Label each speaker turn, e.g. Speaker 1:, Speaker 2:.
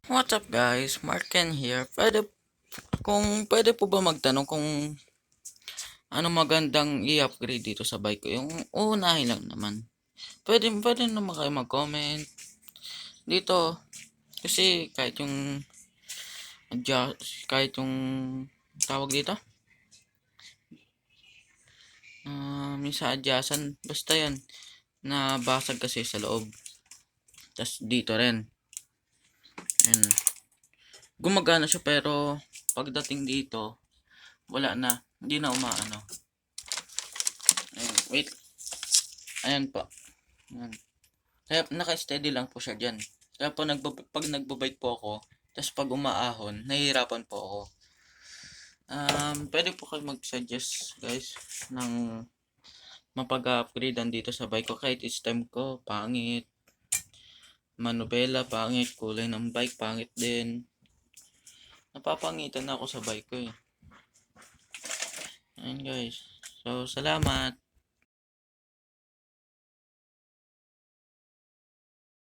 Speaker 1: What's up guys, Mark Ken here. Pwede po ba magtanong kung ano magandang i-upgrade dito sa bike ko? Yung uunahin lang naman. Pwede naman kayo mag-comment dito. Kasi kahit yung tawag dito, minsan adjacent, basta yan, nabasag kasi sa loob. Tas dito rin. Ayun. Gumagana siya pero pagdating dito, wala na. Hindi na umaano. Ayun, wait. Ayan po. Ayan. Kaya naka-steady lang po siya dyan. Kaya po pag nagbabike po ako, tapos pag umaahon, nahihirapan po ako. Pwede po kayo mag-suggest guys ng mapag-upgrade dito sa bike ko. Kahit stem ko, pangit. Manubela, pangit. Kulay ng bike, pangit din. Napapangitan na ako sa bike ko eh. Ayan guys. So, salamat.